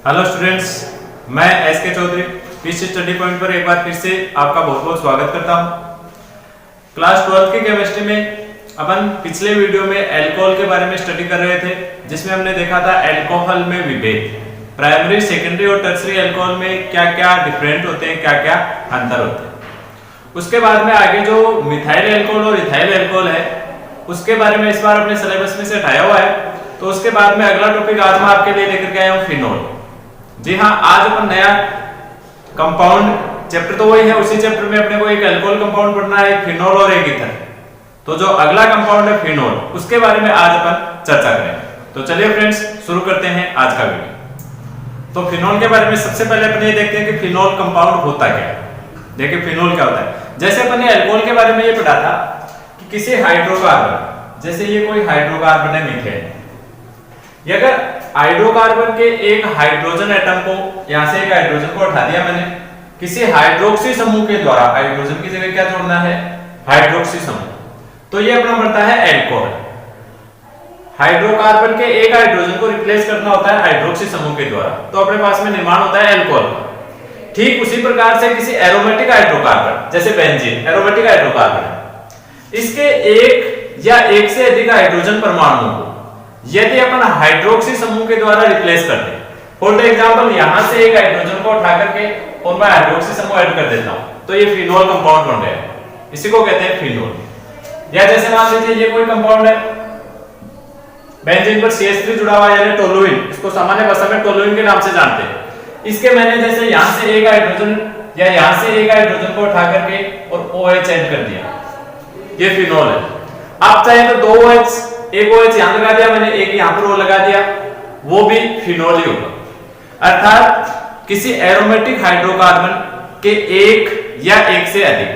Hello students, मैं S के Chaudhary PC study point पर एक बार फिर से आपका बहुत बहुत स्वागत करता हूं। क्लास 12 की केमिस्ट्री में अपन पिछले वीडियो में अल्कोहल के बारे में स्टडी कर रहे थे, जिसमें हमने देखा था अल्कोहल में विभेद, प्राइमरी, सेकेंडरी और टर्सरी अल्कोहल में क्या क्या डिफरेंट होते हैं, क्या क्या अंतर होते हैं। उसके बाद में आगे जो मिथाइल अल्कोहल और इथाइल अल्कोहल है उसके बारे में इस बार अपने सिलेबस में से हटाया हुआ है। तो उसके बाद में अगला टॉपिक आज मैं आपके लिए लेकर के आया हूं, फिनोल। जी हाँ, आज अपन नया कंपाउंड चैप्टर तो वही है, उसी चैप्टर में अपने को एक अल्कोहल कंपाउंड पढ़ना है, एक फिनोल और एक ईथर। तो जो अगला कंपाउंड है फिनोल, उसके बारे में आज अपन चर्चा करेंगे। तो चलिए फ्रेंड्स, शुरू करते हैं आज का वीडियो। तो फिनोल के बारे में सबसे पहले अपन ये देखते हैं कि फिनोल कंपाउंड होता क्या है। देखिए फिनोल क्या होता है। जैसे अपन ने अल्कोहल के बारे में ये पढ़ा था कि किसी हाइड्रोकार्बन, जैसे ये कोई हाइड्रोकार्बन है मीथेन, ये अगर हाइड्रोकार्बन के एक हाइड्रोजन एटम को, यहां से एक हाइड्रोजन को उठा दिया मैंने, किसी हाइड्रोक्सी समूह के द्वारा, हाइड्रोजन की जगह क्या जोड़ना है, हाइड्रोक्सी समूह, तो ये अपना बनता है अल्कोहल। हाइड्रोकार्बन के एक हाइड्रोजन को रिप्लेस करना होता है हाइड्रोक्सी समूह के द्वारा, तो अपने पास में निर्माण होता है अल्कोहल का। ठीक उसी प्रकार से किसी एरोमेटिक हाइड्रोकार्बन, जैसे बेंजीन एरोमेटिक हाइड्रोकार्बन है, इसके एक या एक से अधिक हाइड्रोजन परमाणुओं को यदि अपन हाइड्रोक्सी समूह के द्वारा रिप्लेस कर दें, फॉर एग्जांपल यहां से एक हाइड्रोजन को उठा करके और मैं हाइड्रोक्सी समूह ऐड कर देता हूं, तो ये फिनोल कंपाउंड बन गया। इसी को कहते हैं फिनोल। या जैसे मान लीजिए ये कोई कंपाउंड है, बेंजीन पर CH3 जुड़ा हुआ है, यानी टोलुइन, इसको सामान्य भाषा में टोलुइन के नाम से जानते हैं। इसके मैंने जैसे यहां से एक हाइड्रोजन या यहां से एक हाइड्रोजन को उठा करके और OH ऐड कर दिया, ये फिनोल है। आप चाहे तो दो OH, एक OH यहां लगा दिया मैंने, एक यहां पर O लगा दिया, वो भी फिनोल ही होगा। अर्थात किसी एरोमेटिक हाइड्रोकार्बन के एक या एक से अधिक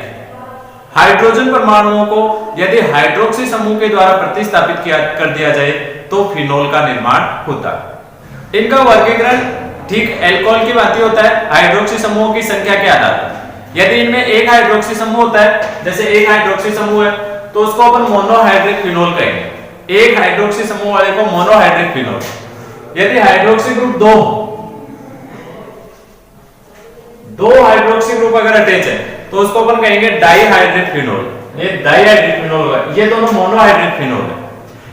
हाइड्रोजन परमाणुओं को यदि हाइड्रोक्सी समूह के द्वारा प्रतिस्थापित कर दिया जाए तो फिनोल का निर्माण होता है। इनका वर्गीकरण ठीक अल्कोहल की भांति होता है, हाइड्रोक्सी समूहों की संख्या के आधार पर। यदि इनमें एक हाइड्रोक्सी समूह होता है, जैसे एक हाइड्रोक्सी समूह है, तो उसको अपन मोनोहाइड्रिक फिनोल कहेंगे। एक हाइड्रोक्सी समूह वाले को मोनोहाइड्रिक फिनोल। यदि हाइड्रोक्सी ग्रुप दो हाइड्रोक्सी ग्रुप अगर अटैच है तो उसको अपन कहेंगे डाईहाइड्रिक फिनोल। ये डाईहाइड्रिक फिनोल होगा, ये दोनों मोनोहाइड्रिक फिनोल है।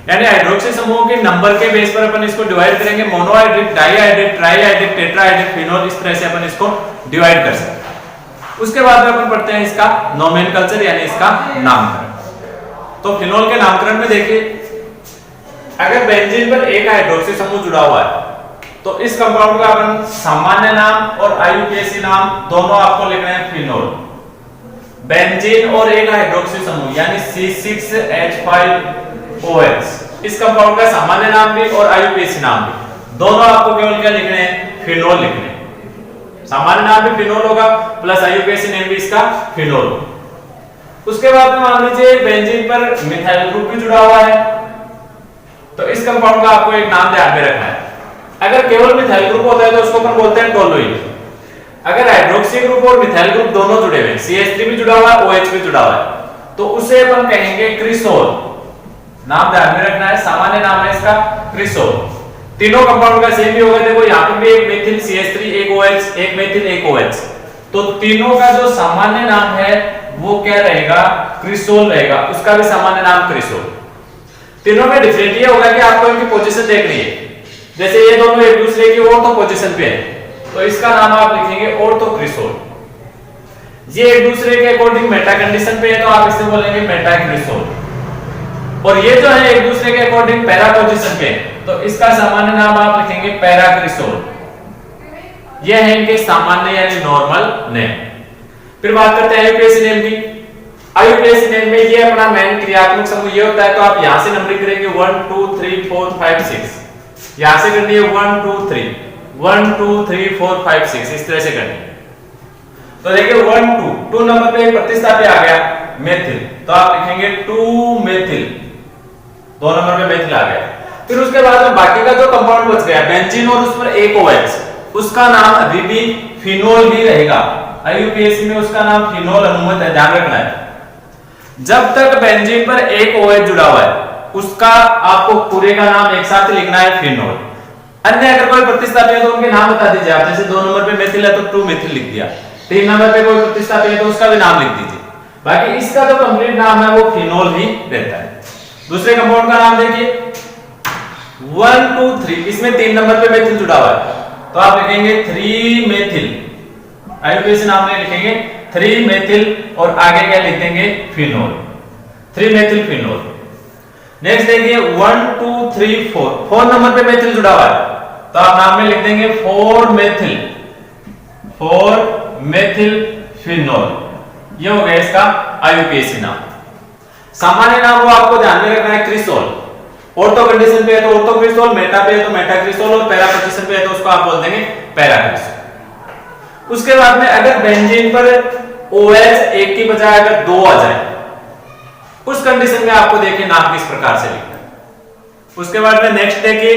यानी हाइड्रोक्सी समूह के नंबर के बेस पर अपन इसको डिवाइड करेंगे, मोनोहाइड्रिक, डाईहाइड्रिक, ट्राईहाइड्रिक, टेट्राहाइड्रिक फिनोल, इस तरह से अपन इसको डिवाइड कर सकते हैं। उसके बाद में अपन पढ़ते हैं इसका नोमेनकल्चर, यानी इसका नामकरण। तो फिनोल के नामकरण में देखिए, अगर बेंजीन पर एक हाइड्रोक्सी समूह जुड़ा हुआ है तो इस कंपाउंड का अपन सामान्य नाम और IUPAC नाम दोनों आपको लिखना है फिनोल। बेंजीन और एक हाइड्रोक्सी समूह यानी C6H5OH, इस कंपाउंड का सामान्य नाम भी और IUPAC नाम भी दोनों आपको केवल क्या लिखने हैं, फिनोल लिखने हैं। सामान्य नाम भी फिनोल होगा प्लस IUPAC नेम भी इसका फिनोल होगा। उसके बाद में मान लीजिए बेंजीन पर मिथाइल ग्रुप भी जुड़ा हुआ है, तो इस कंपाउंड का आपको एक नाम ध्यान में रखना है। अगर केवल मिथाइल ग्रुप होता है तो उसको अपन बोलते हैं टोलुइन। अगर हाइड्रोक्सी ग्रुप और मिथाइल ग्रुप दोनों जुड़े हुए हैं, CH3 भी जुड़ा हुआ है, OH भी जुड़ा हुआ है, तो उसे अपन कहेंगे क्रिसोल। नाम ध्यान में रखना है, सामान्य नाम है इसका क्रिसोल। तीनों कंपाउंड का सेम ही होगा। देखो यहां पर भी एक मेथिल CH3, एक OH, एक मेथिल, एक OH, तो तीनों का जो सामान्य नाम है वो क्या रहेगा, क्रिसोल रहेगा। उसका भी सामान्य नाम क्रिसोल। तीनों में डिफरेंट ये होगा कि आपको इनकी पोजीशन देखनी है। जैसे ये दोनों एक दूसरे की ऑर्थो पोजीशन पे है, तो इसका नाम आप लिखेंगे ऑर्थो क्रिसोल। ये एक दूसरे के अकॉर्डिंग मेटा कंडीशन पे है, तो आप इसे बोलेंगे मेटा क्रिसोल। और ये जो है एक दूसरे के अकॉर्डिंग पैरा पोजीशन पे, तो इसका सामान्य नाम आप लिखेंगे पैरा क्रिसोल। ये है इनके सामान्य यानी नॉर्मल नेम। फिर बात करते हैं IUPAC नेम की। IUPAC नेम में ये अपना मेन क्रियात्मक समूह ये होता है, तो आप यहां से नंबरिंग करेंगे 1 2 3 4 5 6, यहां से करनी है 1 2 3 1 2 3 4 5 6, इस तरह से करनी है। तो देखिए 1 2 नंबर पे प्रतिस्थापी आ गया मेथिल, तो आप लिखेंगे 2 मेथिल, 2 नंबर पे मेथिल आ गया। फिर उसके बाद में बाकी का जो कंपाउंड बच गया बेंजीन और उस पर एक OH, उसका नाम अभी भी फिनोल ही रहेगा। IUPAC में उसका नाम फिनोल अनुमत है, ध्यान रखना है। जब तक बेंजीन पर एक OH जुड़ा हुआ है उसका आपको पूरे का नाम एक साथ लिखना है फिनोल। अन्य अगर कोई प्रतिस्थापी है तो उनके नाम बता दीजिए आप, जैसे 2 नंबर पे मेथिल है तो 2 मेथिल लिख दिया, 3 नंबर पे कोई प्रतिस्थापी है तो उसका भी नाम लिख दीजिए। बाकी इसका जो कंप्लीट नाम है वो फिनोल ही रहता है। दूसरे कंपाउंड का नाम देखिए 1 2 3, इसमें 3 नंबर पे मेथिल जुड़ा हुआ है तो आप लिखेंगे 3 मेथिल, आईयूपीएसी नाम में लिखेंगे 3 मेथिल और आगे क्या लिख देंगे फिनोल, 3 मेथिल फिनोल। नेक्स्ट देखिए 1 2 3 4, 4 नंबर पे मेथिल जुड़ा हुआ है तो आप नाम में लिख देंगे 4 मेथिल, 4 मेथिल फिनोल। ये हो गया इसका आईयूपीएसी नाम। सामान्य नाम वो आपको ध्यान में रखना है क्रिसोल, ऑर्थो कंडीशन पे है तो ऑर्थो क्रिसोल, मेटा पे है तो मेटा क्रिसोल और पैरा पोजीशन पे है तो उसको आप बोल देंगे पैरा क्रिसोल। उसके बाद में अगर बेंजीन पर OH एक की बजाय अगर 2 आ जाए उस कंडीशन में आपको देखिए नाम किस प्रकार से लिखना है। उसके बाद में नेक्स्ट देखिए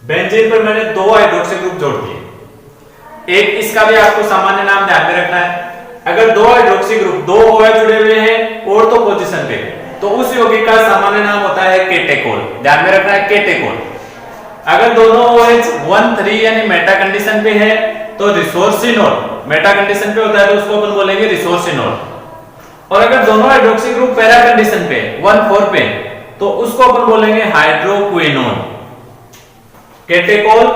बेंजीन पर मैंने 2 हाइड्रोक्सी ग्रुप जोड़ दिए, एक इसका भी आपको सामान्य नाम ध्यान में रखना है। अगर 2 हाइड्रोक्सी ग्रुप 2 OH जुड़े हुए हैं ऑर्थो पोजीशन पे तो उस यौगिक का सामान्य नाम होता है केटेकोल, ध्यान में रखना है केटेकोल। अगर दोनों OH 1 3 यानी मेटा कंडीशन पे है तो रिसोर्सिनोल, मेटा कंडीशन पे होता है तो उसको अपन बोलेंगे रिसोर्सिनोल। और अगर दोनों हाइड्रोक्सी ग्रुप पैरा कंडीशन पे 1 4 पे तो उसको अपन बोलेंगे हाइड्रोक्विनोन। केटेकोल,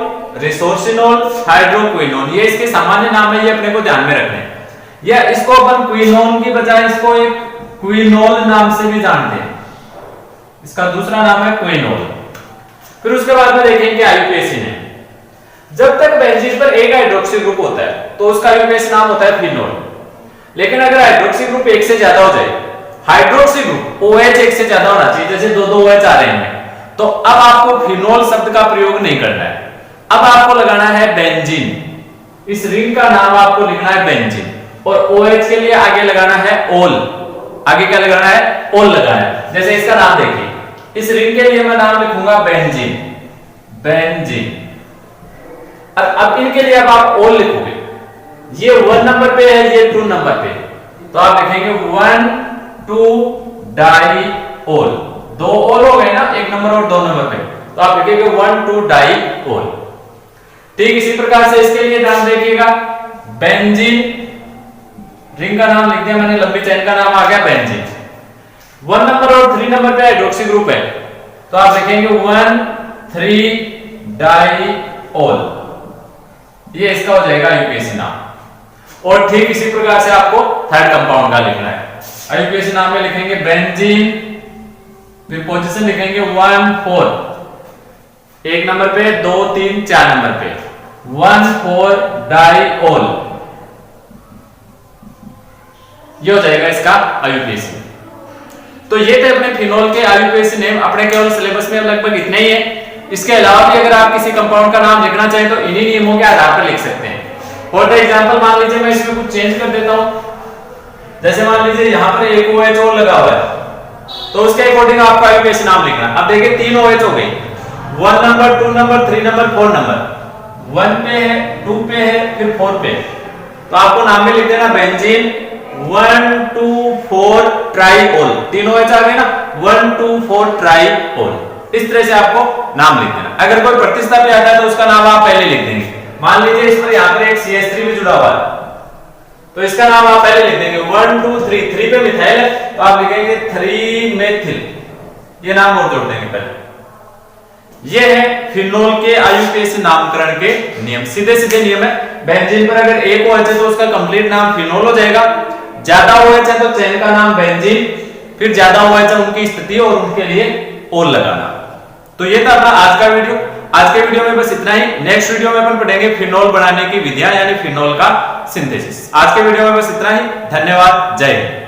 रिसोर्सिनोल, हाइड्रोक्विनोन ये इसके सामान्य नाम है, ये अपने को ध्यान में रखने हैं। या इसको अपन क्विनोन की बजाय इसको एक क्विनोल नाम से भी जानते हैं, इसका दूसरा नाम है क्विनोल। फिर उसके बाद में देखेंगे आईयूपीएसी ने, जब तक बेंजीन पर एक हाइड्रोक्सी ग्रुप होता है तो उसका आईयूपीएसी नाम होता है फिनोल। लेकिन अगर हाइड्रोक्सी ग्रुप एक से ज्यादा हो जाए, हाइड्रोक्सी ग्रुप OH एक से ज्यादा होना चाहिए, जैसे 2 2 OH आ रहे हैं तो अब आपको फिनोल शब्द का प्रयोग नहीं करना है, अब आपको लगाना है बेंजीन। इस रिंग का नाम आपको लिखना है बेंजीन और OH के लिए आगे लगाना है ओल, आगे क्या लगाना है ओल लगाना है। जैसे इसका नाम देखिए, इस रिंग के लिए मैं नाम लिखूंगा बेंजीन, बेंजीन। अब इनके लिए अब आप ओल लिखोगे, ये 1 नंबर पे है ये 2 नंबर पे तो आप लिखेंगे 1 2 डाई ओल, 2 ओल हो गए ना, 1 नंबर और 2 नंबर पे तो आप लिखेंगे 1 2 डाई ओल। ठीक इसी प्रकार से इसके लिए नाम देखिएगा बेंजीन, रिंग का नाम लिख दिया मैंने, लंबी चेन का नाम आ गया बेंजीन। 1 नंबर और 3 नंबर पे हाइड्रोक्सी ग्रुप है तो आप लिखेंगे 1 3 डाई ओल, ये इसका हो जाएगा आईयूपीएसी नाम। और ठीक इसी प्रकार से आपको थर्ड कंपाउंड का लिखना है। आईयूपीएसी नाम में लिखेंगे बेंजीन, फिर पोजीशन लिखेंगे 1 4, 1 नंबर पे 2 3 4 नंबर पे 1 4 डाई ओल, ये हो जाएगा इसका आईयूपीएसी। तो ये थे अपने फिनोल के आईयूपीएसी नेम, अपने केवल सिलेबस में लगभग इतने ही है। इसके अलावा भी अगर आप किसी कंपाउंड का नाम लिखना चाहें तो इन्हीं नियमों के आधार पर लिख सकते हैं। फॉर द एग्जांपल मान लीजिए मैं इसमें कुछ चेंज कर देता हूं, जैसे मान लीजिए यहां पर एक OH और लगा हुआ है तो उसके अकॉर्डिंग आपको आईयूपीएसी नाम लिखना है। अब देखिए 3 OH हो गई, 1 नंबर 2 नंबर 3 नंबर 4 नंबर, 1 पे है 2 पे है फिर 4 पे, तो आपको नाम में लिख देना बेंजीन 1 2 4 ट्राईओल, 3 OH आ गए ना, 1 2 4 ट्राईओल, इस तरह से आपको नाम लिख देना। अगर कोई प्रतिस्थापी आता है तो उसका नाम आप पहले लिख देंगे। मान लीजिए इस पर यहाँ पर एक CH3 भी जुड़ा हुआ है तो इसका नाम आप पहले लिख देंगे 1 2 3, 3 पे मिथाइल है तो आप लिखेंगे 3 मेथिल, ये नाम और जोड़ देंगे पहले। ये है फिनोल के आईयूपीएसी नामकरण के नियम, सीधे सीधे नियम है। बेंजीन पर अगर एक OH है तो उसका कंप्लीट नाम फिनोल हो जाएगा, ज्यादा OH है तो चेन का नाम बेंजीन, फिर ज्यादा OH है उनकी स्थिति और उनके लिए ओल लगाना। तो ये था अपना आज का वीडियो। आज के वीडियो में बस इतना ही। नेक्स्ट वीडियो में अपन पढ़ेंगे फिनोल बनाने की विधियां यानी फिनोल का सिंथेसिस। आज के वीडियो में बस इतना ही। धन्यवाद, जय हिंद।